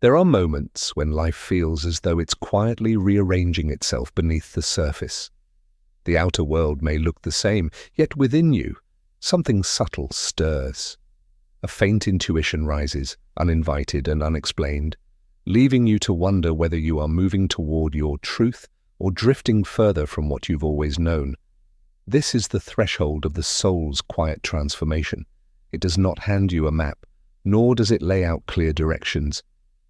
There are moments when life feels as though it's quietly rearranging itself beneath the surface. The outer world may look the same, yet within you, something subtle stirs. A faint intuition rises, uninvited and unexplained, leaving you to wonder whether you are moving toward your truth or drifting further from what you've always known. This is the threshold of the soul's quiet transformation. It does not hand you a map, nor does it lay out clear directions.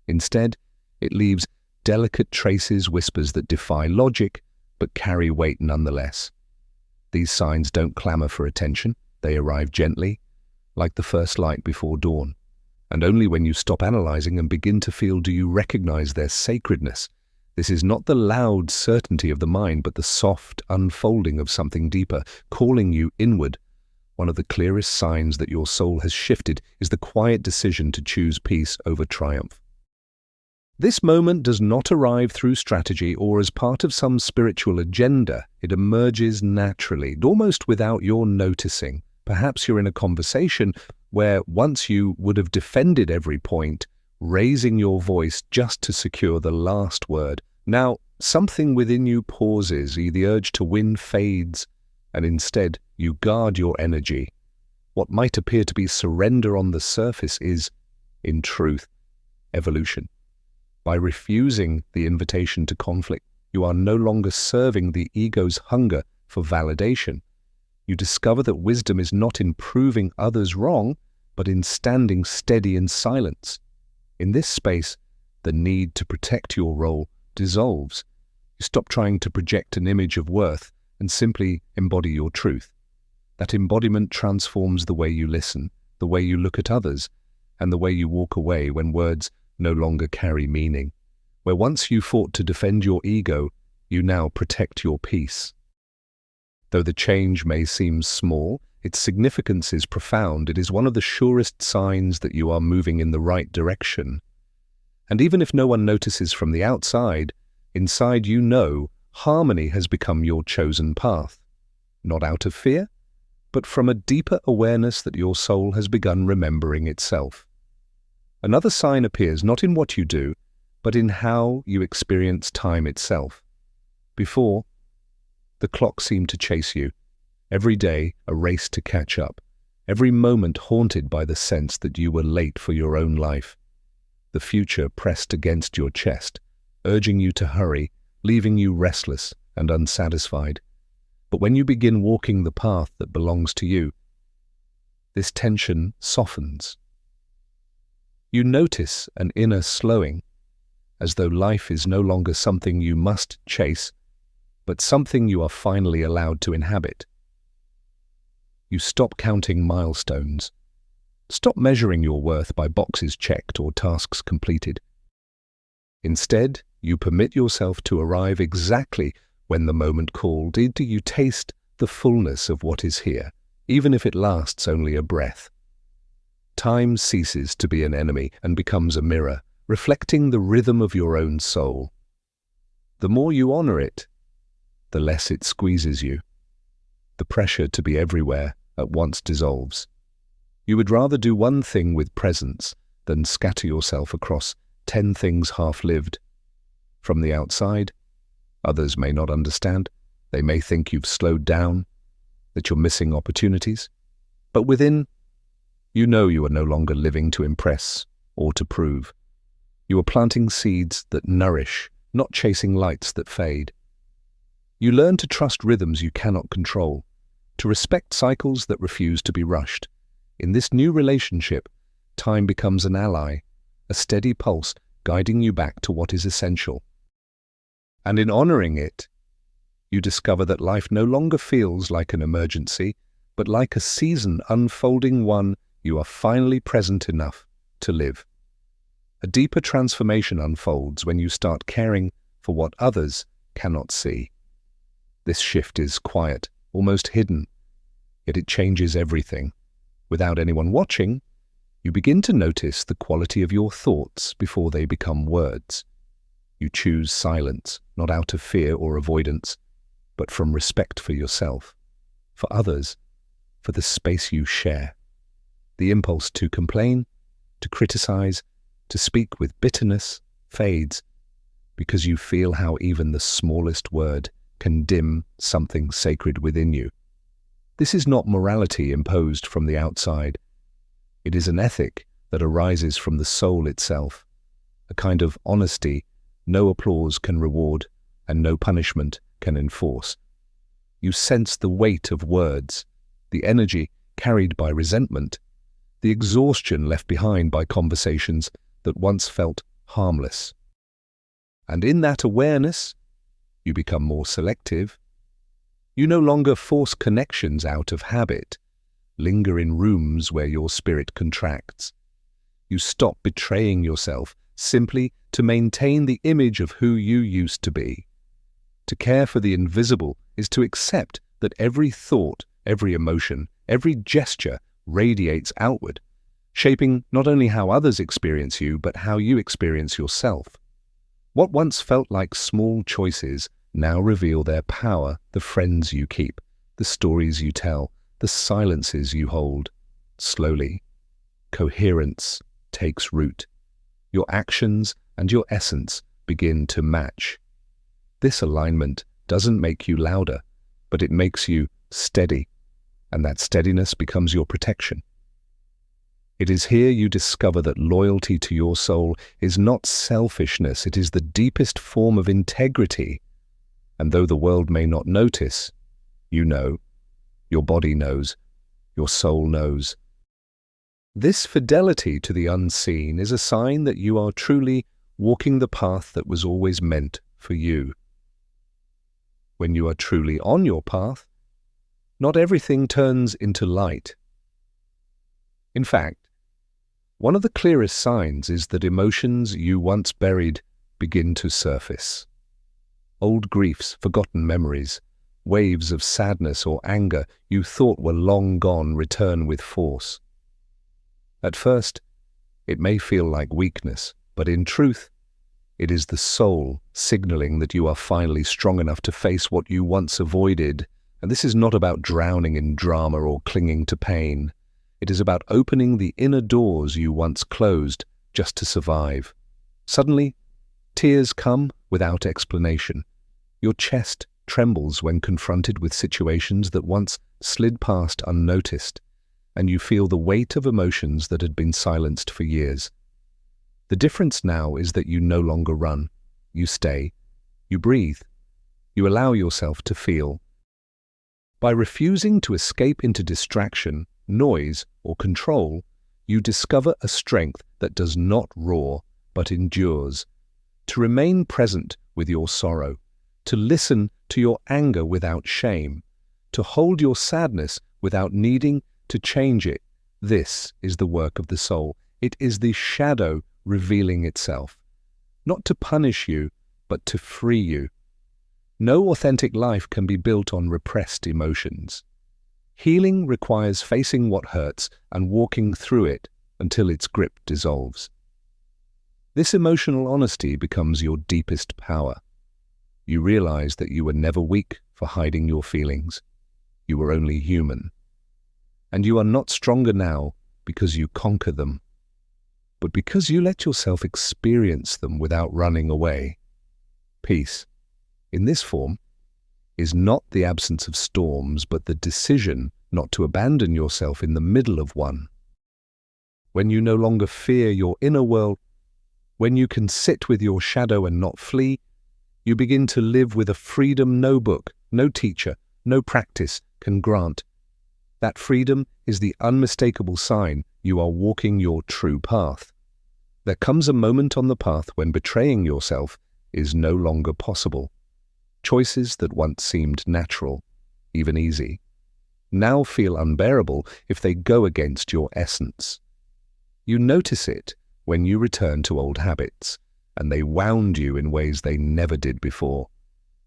Instead, it leaves delicate traces, whispers that defy logic, but carry weight nonetheless. These signs don't clamor for attention. They arrive gently, like the first light before dawn. And only when you stop analyzing and begin to feel do you recognize their sacredness. This is not the loud certainty of the mind, but the soft unfolding of something deeper, calling you inward. One of the clearest signs that your soul has shifted is the quiet decision to choose peace over triumph. This moment does not arrive through strategy or as part of some spiritual agenda. It emerges naturally, almost without your noticing. Perhaps you're in a conversation where once you would have defended every point, raising your voice just to secure the last word. Now, something within you pauses, the urge to win fades, and instead you guard your energy. What might appear to be surrender on the surface is, in truth, evolution. By refusing the invitation to conflict, you are no longer serving the ego's hunger for validation. You discover that wisdom is not in proving others wrong, but in standing steady in silence. In this space, the need to protect your role dissolves. You stop trying to project an image of worth and simply embody your truth. That embodiment transforms the way you listen, the way you look at others, and the way you walk away when words no longer carry meaning. Where once you fought to defend your ego, you now protect your peace. Though the change may seem small, its significance is profound. It is one of the surest signs that you are moving in the right direction. And even if no one notices from the outside, inside you know harmony has become your chosen path. Not out of fear, but from a deeper awareness that your soul has begun remembering itself. Another sign appears not in what you do, but in how you experience time itself. Before, the clock seemed to chase you. Every day, a race to catch up. Every moment haunted by the sense that you were late for your own life. The future pressed against your chest, urging you to hurry, leaving you restless and unsatisfied. But when you begin walking the path that belongs to you, this tension softens. You notice an inner slowing, as though life is no longer something you must chase, but something you are finally allowed to inhabit. You stop counting milestones. Stop measuring your worth by boxes checked or tasks completed. Instead, you permit yourself to arrive exactly when the moment called. Do you taste the fullness of what is here, even if it lasts only a breath? Time ceases to be an enemy and becomes a mirror, reflecting the rhythm of your own soul. The more you honor it, the less it squeezes you. The pressure to be everywhere at once dissolves. You would rather do one thing with presence than scatter yourself across 10 things half-lived. From the outside, others may not understand. They may think you've slowed down, that you're missing opportunities. But within, you know you are no longer living to impress or to prove. You are planting seeds that nourish, not chasing lights that fade. You learn to trust rhythms you cannot control, to respect cycles that refuse to be rushed. In this new relationship, time becomes an ally, a steady pulse guiding you back to what is essential. And in honoring it, you discover that life no longer feels like an emergency, but like a season unfolding, one you are finally present enough to live. A deeper transformation unfolds when you start caring for what others cannot see. This shift is quiet, almost hidden, yet it changes everything. Without anyone watching, you begin to notice the quality of your thoughts before they become words. You choose silence, not out of fear or avoidance, but from respect for yourself, for others, for the space you share. The impulse to complain, to criticize, To speak with bitterness fades, because you feel how even the smallest word can dim something sacred within you. This is not morality imposed from the outside. It is an ethic that arises from the soul itself, a kind of honesty no applause can reward and no punishment can enforce. You sense the weight of words, the energy carried by resentment, the exhaustion left behind by conversations that once felt harmless. And in that awareness, you become more selective. You no longer force connections out of habit, linger in rooms where your spirit contracts. You stop betraying yourself simply to maintain the image of who you used to be. To care for the invisible is to accept that every thought, every emotion, every gesture radiates outward, shaping not only how others experience you, but how you experience yourself. What once felt like small choices now reveal their power: the friends you keep, the stories you tell, the silences you hold. Slowly, coherence takes root. Your actions and your essence begin to match. This alignment doesn't make you louder, but it makes you steady, and that steadiness becomes your protection. It is here you discover that loyalty to your soul is not selfishness, it is the deepest form of integrity. And though the world may not notice, you know, your body knows, your soul knows. This fidelity to the unseen is a sign that you are truly walking the path that was always meant for you. When you are truly on your path, not everything turns into light. In fact, one of the clearest signs is that emotions you once buried begin to surface. Old griefs, forgotten memories, waves of sadness or anger you thought were long gone return with force. At first, it may feel like weakness, but in truth, it is the soul signaling that you are finally strong enough to face what you once avoided. And this is not about drowning in drama or clinging to pain. It is about opening the inner doors you once closed just to survive. Suddenly, tears come without explanation. Your chest trembles when confronted with situations that once slid past unnoticed, and you feel the weight of emotions that had been silenced for years. The difference now is that you no longer run. You stay. You breathe. You allow yourself to feel. By refusing to escape into distraction, noise, or control, you discover a strength that does not roar, but endures. To remain present with your sorrow, to listen to your anger without shame, to hold your sadness without needing to change it. This is the work of the soul. It is the shadow revealing itself, not to punish you, but to free you. No authentic life can be built on repressed emotions. Healing requires facing what hurts and walking through it until its grip dissolves. This emotional honesty becomes your deepest power. You realize that you were never weak for hiding your feelings. You were only human. And you are not stronger now because you conquer them, but because you let yourself experience them without running away. Peace, in this form, is not the absence of storms, but the decision not to abandon yourself in the middle of one. When you no longer fear your inner world, when you can sit with your shadow and not flee, you begin to live with a freedom no book, no teacher, no practice can grant. That freedom is the unmistakable sign you are walking your true path. There comes a moment on the path when betraying yourself is no longer possible. Choices that once seemed natural, even easy, now feel unbearable if they go against your essence. You notice it when you return to old habits, and they wound you in ways they never did before.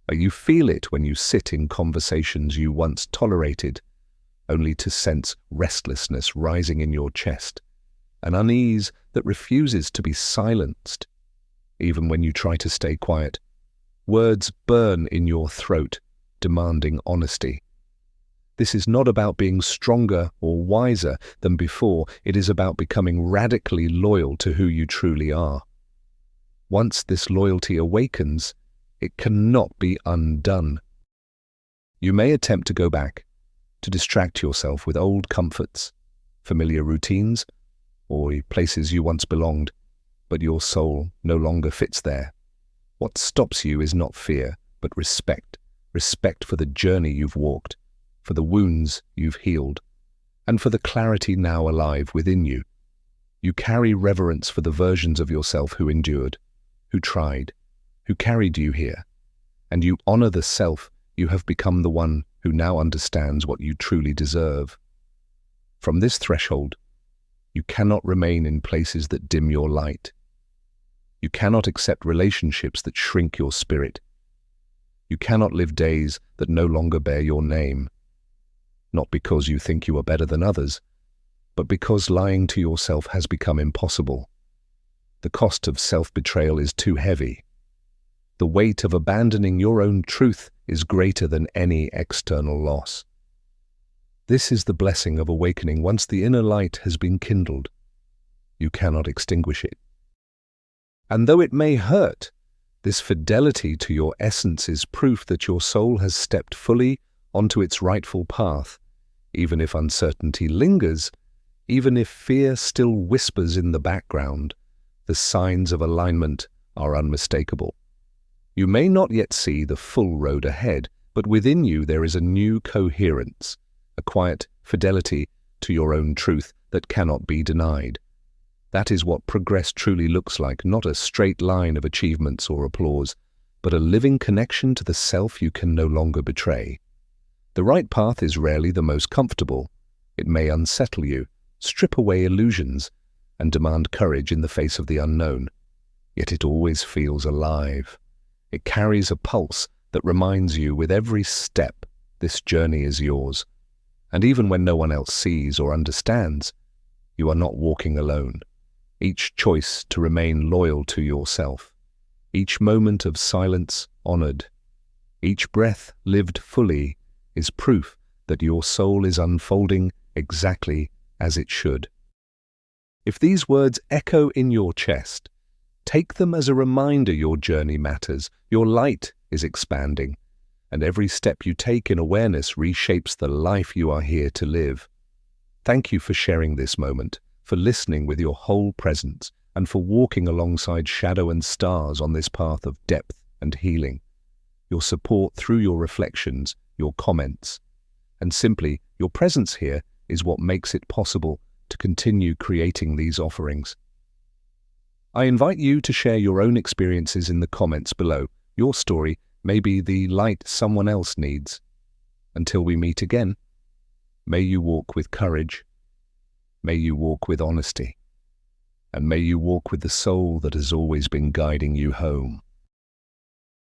Or you feel it when you sit in conversations you once tolerated, only to sense restlessness rising in your chest, an unease that refuses to be silenced. Even when you try to stay quiet, words burn in your throat, demanding honesty. This is not about being stronger or wiser than before. It is about becoming radically loyal to who you truly are. Once this loyalty awakens, it cannot be undone. You may attempt to go back, to distract yourself with old comforts, familiar routines, or places you once belonged, but your soul no longer fits there. What stops you is not fear, but respect. Respect for the journey you've walked, for the wounds you've healed, and for the clarity now alive within you. You carry reverence for the versions of yourself who endured, who tried, who carried you here, and you honor the self you have become, the one who now understands what you truly deserve. From this threshold, you cannot remain in places that dim your light. You cannot accept relationships that shrink your spirit. You cannot live days that no longer bear your name. Not because you think you are better than others, but because lying to yourself has become impossible. The cost of self-betrayal is too heavy. The weight of abandoning your own truth is greater than any external loss. This is the blessing of awakening. Once the inner light has been kindled, you cannot extinguish it. And though it may hurt, this fidelity to your essence is proof that your soul has stepped fully onto its rightful path. Even if uncertainty lingers, even if fear still whispers in the background, the signs of alignment are unmistakable. You may not yet see the full road ahead, but within you there is a new coherence, a quiet fidelity to your own truth that cannot be denied. That is what progress truly looks like, not a straight line of achievements or applause, but a living connection to the self you can no longer betray. The right path is rarely the most comfortable. It may unsettle you, strip away illusions, and demand courage in the face of the unknown. Yet it always feels alive. It carries a pulse that reminds you with every step this journey is yours. And even when no one else sees or understands, you are not walking alone. Each choice to remain loyal to yourself, each moment of silence honored, each breath lived fully is proof that your soul is unfolding exactly as it should. If these words echo in your chest, take them as a reminder your journey matters, your light is expanding, and every step you take in awareness reshapes the life you are here to live. Thank you for sharing this moment, for listening with your whole presence, and for walking alongside shadow and stars on this path of depth and healing. Your support through your reflections, your comments, and simply your presence here is what makes it possible to continue creating these offerings. I invite you to share your own experiences in the comments below. Your story may be the light someone else needs. Until we meet again, may you walk with courage, may you walk with honesty, and may you walk with the soul that has always been guiding you home.